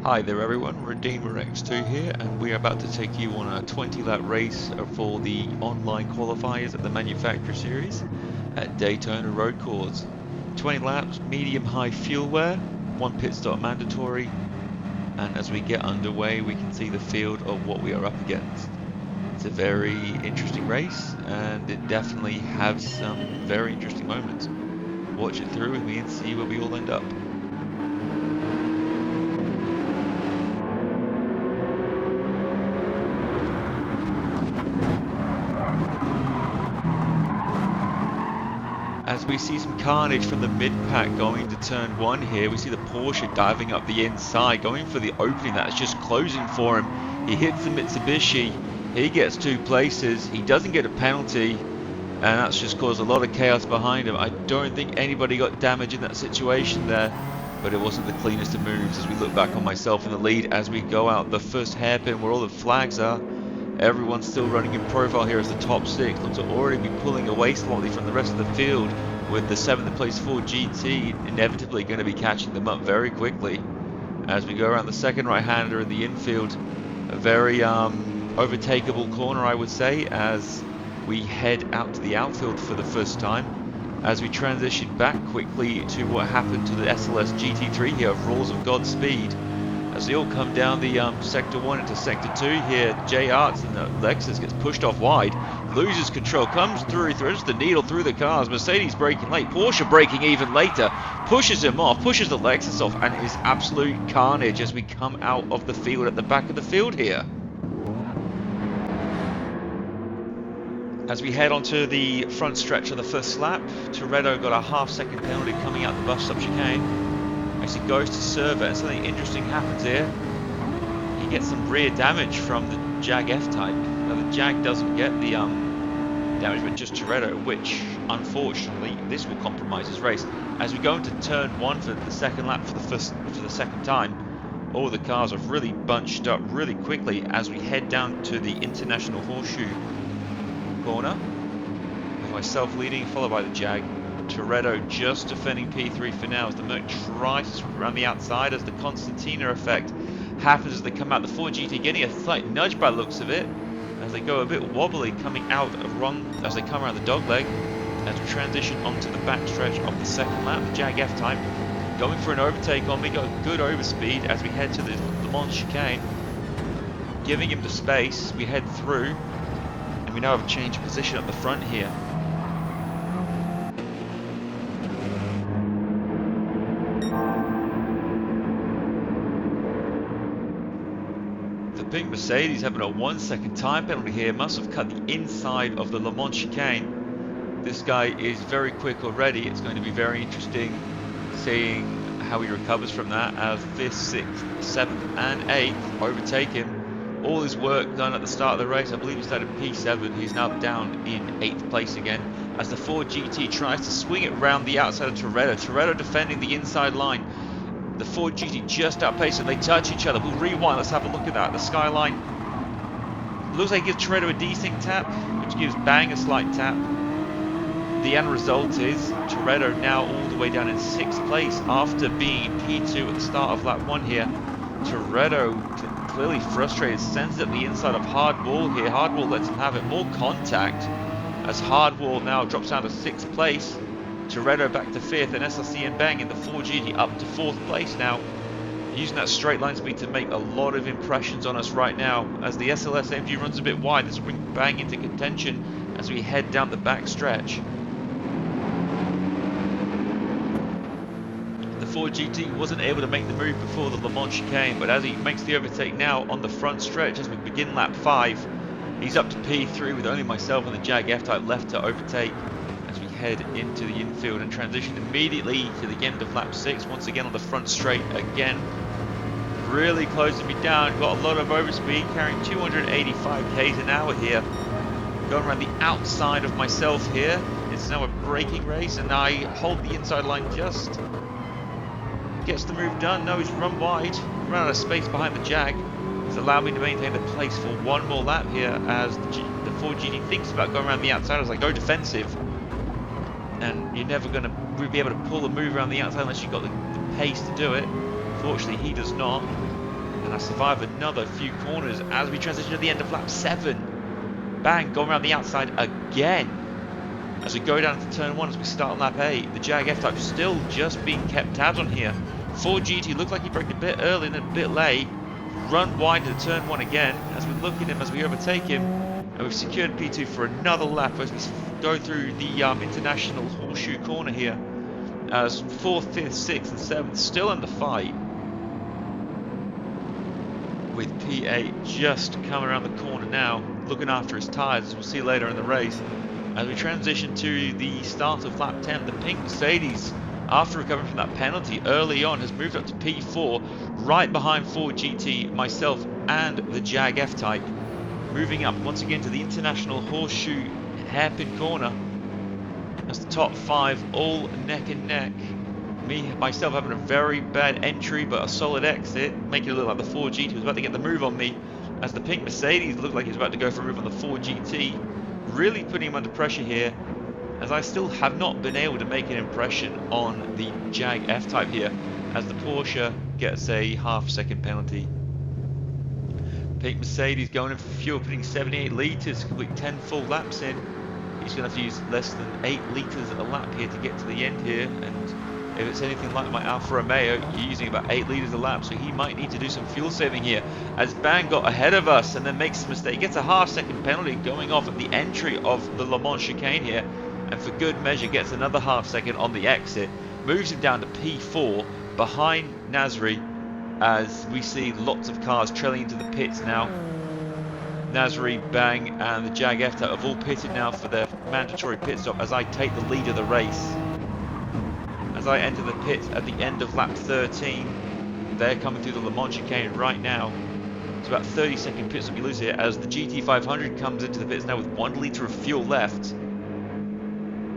Hi there everyone, Redeemer X2 here, and we're about to take you on a 20-lap race for the online qualifiers at the Manufacturer Series at Daytona Road Course. 20 laps, medium-high fuel wear, one pit stop mandatory, and as we get underway we can see the field of what we are up against. It's a very interesting race, and it definitely has some very interesting moments. Watch it through with me and see where we all end up. As we see some carnage from the mid-pack going to turn 1 here, we see the Porsche diving up the inside, going for the opening that's just closing for him. He hits the Mitsubishi, he gets 2 places, he doesn't get a penalty, and that's just caused a lot of chaos behind him. I don't think anybody got damage in that situation there, but it wasn't the cleanest of moves as we look back on myself in the lead as we go out the first hairpin where all the flags are. Everyone's still running in profile here as the top 6 look to already be pulling away slightly from the rest of the field, with the 7th place Ford GT inevitably going to be catching them up very quickly. As we go around the second right-hander in the infield, a very overtakeable corner I would say, as we head out to the outfield for the first time. As we transition back quickly to what happened to the SLS GT3 here of Rules of Godspeed. As they all come down the Sector 1 into Sector 2 here, J Arts and the Lexus gets pushed off wide, loses control, comes through, threads the needle through the cars, Mercedes braking late, Porsche braking even later, pushes him off, pushes the Lexus off, and it is absolute carnage as we come out of the field at the back of the field here. As we head onto the front stretch of the first lap, Toretto got a half-second penalty coming out the bus stop chicane. As he goes to serve it, and something interesting happens here. He gets some rear damage from the Jag F-Type. Now the Jag doesn't get the damage, but just Toretto, which unfortunately this will compromise his race. As we go into turn 1 for the second lap for the second time, all the cars are really bunched up really quickly as we head down to the International Horseshoe corner, with myself leading, followed by the Jag. Toretto just defending P3 for now as the Merc tries to sweep around the outside as the Constantina effect happens as they come out. The Ford GT getting a slight nudge by the looks of it as they go a bit wobbly coming out of run as they come around the dogleg. As we transition onto the backstretch of the second lap, the Jag F-Type going for an overtake on me, got a good overspeed as we head to the Le Mans chicane, giving him the space. We head through and we now have a change of position at the front here. Pink Mercedes having a 1-second time penalty here, must have cut the inside of the Le Mans chicane. This guy is very quick already. It's going to be very interesting seeing how he recovers from that as 5th, 6th, 7th and 8th overtake him. All his work done at the start of the race. I believe he started P7. He's now down in 8th place again as the Ford GT tries to swing it around the outside of Toretto. Toretto defending the inside line. The Ford GT just outpaced and they touch each other. We'll rewind, let's have a look at that. The skyline looks like it gives Toretto a decent tap, which gives Bang a slight tap. The end result is Toretto now all the way down in 6th place after being in P2 at the start of lap 1 here. Toretto clearly frustrated, sends it the inside of Hardwall here. Hardwall lets him have it, more contact as Hardwall now drops down to 6th place. Toretto back to 5th, and SLC and Bang in the 4GT up to 4th place now. Using that straight line speed to make a lot of impressions on us right now. As the SLS MG runs a bit wide, this will bring Bang into contention as we head down the back stretch. The 4GT wasn't able to make the move before the Le Mans chicane, but as he makes the overtake now on the front stretch as we begin lap 5, he's up to P3 with only myself and the Jag F-Type left to overtake. Head into the infield and transition immediately to the end of lap 6, once again on the front straight again, really closing me down. Got a lot of overspeed, carrying 285 k's an hour here, going around the outside of myself here. It's now a braking race and I hold the inside line, just gets the move done. No, he's run wide, run out of space behind the Jag. It's allowed me to maintain the place for one more lap here as the Ford GT thinks about going around the outside as I go defensive. And you're never going to be able to pull a move around the outside unless you've got the pace to do it. Fortunately, he does not. And I survive another few corners as we transition to the end of lap 7. Bang, going around the outside again. As we go down to turn 1 as we start on lap 8. The Jag F-Type still just being kept tabs on here. Ford GT looked like he braked a bit early and then a bit late. Run wide into turn 1 again as we look at him as we overtake him. And we've secured P2 for another lap as we go through the international horseshoe corner here. As 4th, 5th, 6th and 7th still in the fight. With P8 just coming around the corner now, looking after his tyres, as we'll see later in the race. As we transition to the start of lap 10, the pink Mercedes, after recovering from that penalty early on, has moved up to P4, right behind Ford GT, myself and the Jag F-Type. Moving up once again to the international horseshoe hairpin corner. As the top 5 all neck and neck. Myself having a very bad entry but a solid exit, making it look like the Ford GT was about to get the move on me. As the pink Mercedes looked like he was about to go for a move on the Ford GT. Really putting him under pressure here, as I still have not been able to make an impression on the Jag F-Type here, as the Porsche gets a half-second penalty. Pink Mercedes going in for fuel, putting 78 litres, complete 10 full laps in. He's going to have to use less than 8 litres a lap here to get to the end here, and if it's anything like my Alfa Romeo, you're using about 8 litres a lap, so he might need to do some fuel saving here. As Bang got ahead of us and then makes a mistake, gets a half-second penalty going off at the entry of the Le Mans chicane here, and for good measure gets another half-second on the exit. Moves him down to P4 behind Nasri, as we see lots of cars trailing into the pits now. Nasri, Bang and the Jag F-Type have all pitted now for their mandatory pit stop as I take the lead of the race. As I enter the pit at the end of lap 13, they're coming through the Le Mans chicane right now. It's about 30-second pit stop you lose here as the GT500 comes into the pits now with 1 litre of fuel left.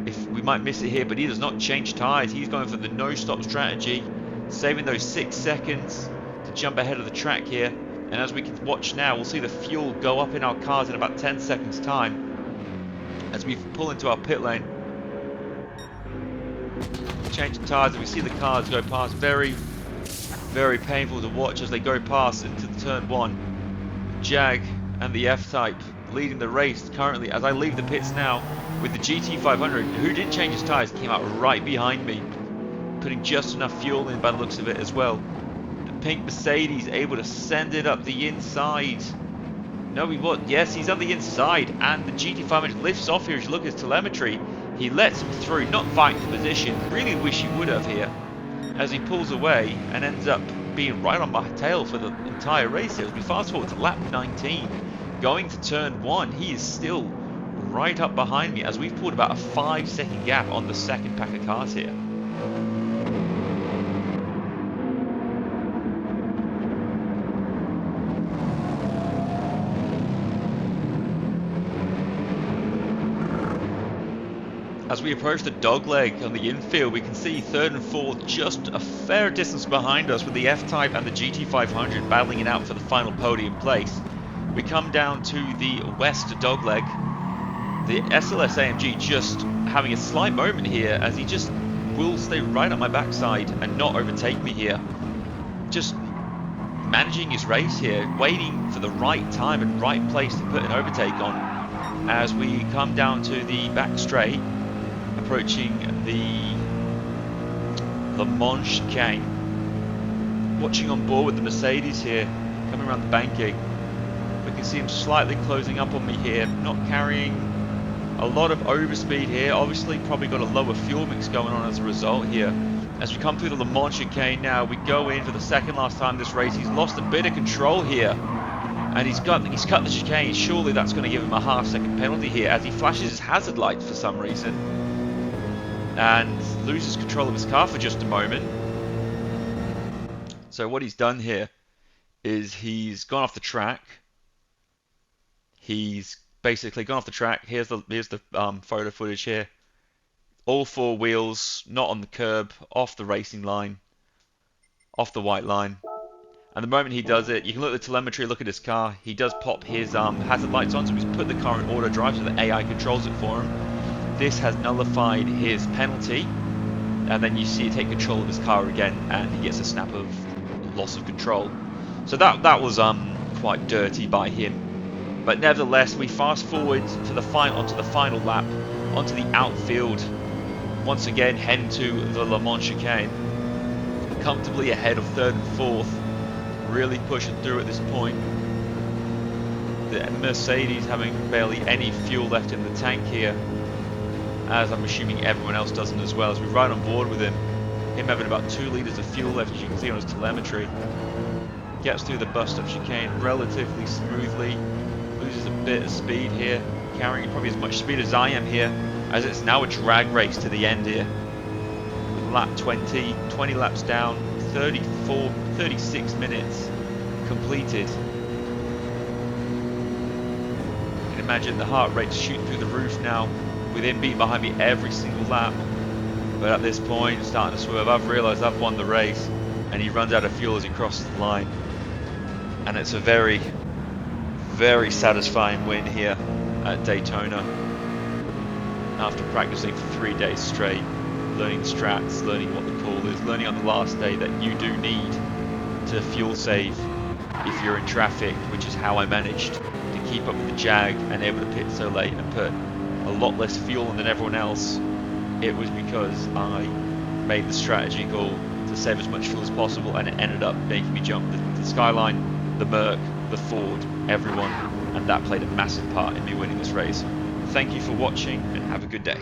If we might miss it here, but he does not change tyres. He's going for the no-stop strategy, saving those 6 seconds to jump ahead of the track here. And as we can watch now, we'll see the fuel go up in our cars in about 10 seconds time as we pull into our pit lane. Changing tyres, and we see the cars go past. Very, very painful to watch as they go past into the turn 1. Jag and the F-Type leading the race currently as I leave the pits now, with the GT500, who didn't change his tyres, came out right behind me, putting just enough fuel in by the looks of it as well. The pink Mercedes able to send it up the inside. No, he what? Yes, he's on the inside, and the GT500 lifts off here. As you look at his telemetry, he lets him through, not fighting the position. Really wish he would have here, as he pulls away and ends up being right on my tail for the entire race here. As we fast forward to lap 19, going to turn 1, he is still right up behind me as we've pulled about a 5-second gap on the second pack of cars here. As we approach the dogleg on the infield, we can see 3rd and 4th just a fair distance behind us, with the F-Type and the GT500 battling it out for the final podium place. We come down to the west dogleg. The SLS AMG just having a slight moment here, as he just will stay right on my backside and not overtake me here. Just managing his race here, waiting for the right time and right place to put an overtake on. As we come down to the back straight, approaching the Le Mans chicane. Watching on board with the Mercedes here, coming around the banking. We can see him slightly closing up on me here, not carrying a lot of overspeed here. Obviously probably got a lower fuel mix going on as a result here. As we come through the Le Mans chicane now, we go in for the second last time this race. He's lost a bit of control here, and he's cut the chicane. Surely that's going to give him a half-second penalty here as he flashes his hazard lights for some reason and loses control of his car for just a moment. So what he's done here is he's gone off the track. He's basically gone off the track. Here's the photo footage here. All 4 wheels not on the curb, off the racing line, off the white line. And the moment he does it, you can look at the telemetry, look at his car. He does pop his hazard lights on, so he's put the car in auto drive so the AI controls it for him. This has nullified his penalty, and then you see it take control of his car again, and he gets a snap of loss of control. So that was quite dirty by him. But nevertheless, we fast forward to the onto the final lap, onto the outfield. Once again, heading to the Le Mans chicane, comfortably ahead of third and fourth, really pushing through at this point. The Mercedes having barely any fuel left in the tank here, as I'm assuming everyone else doesn't as well, as we ride on board with him having about 2 litres of fuel left, as you can see on his telemetry. Gets through the bust-up chicane relatively smoothly, loses a bit of speed here, carrying probably as much speed as I am here, as it's now a drag race to the end here. With lap 20 laps down, 36 minutes completed. You can imagine the heart rate shooting through the roof now, with him being behind me every single lap. But at this point, starting to swerve, I've realised I've won the race, and he runs out of fuel as he crosses the line. And it's a very, very satisfying win here at Daytona. After practicing for 3 days straight, learning the strats, learning what the call is, learning on the last day that you do need to fuel save if you're in traffic, which is how I managed to keep up with the Jag and able to pit so late and put a lot less fuel in than everyone else. It was because I made the strategy call to save as much fuel as possible, and it ended up making me jump the Skyline, the Merc, the Ford, everyone, and that played a massive part in me winning this race. Thank you for watching, and have a good day.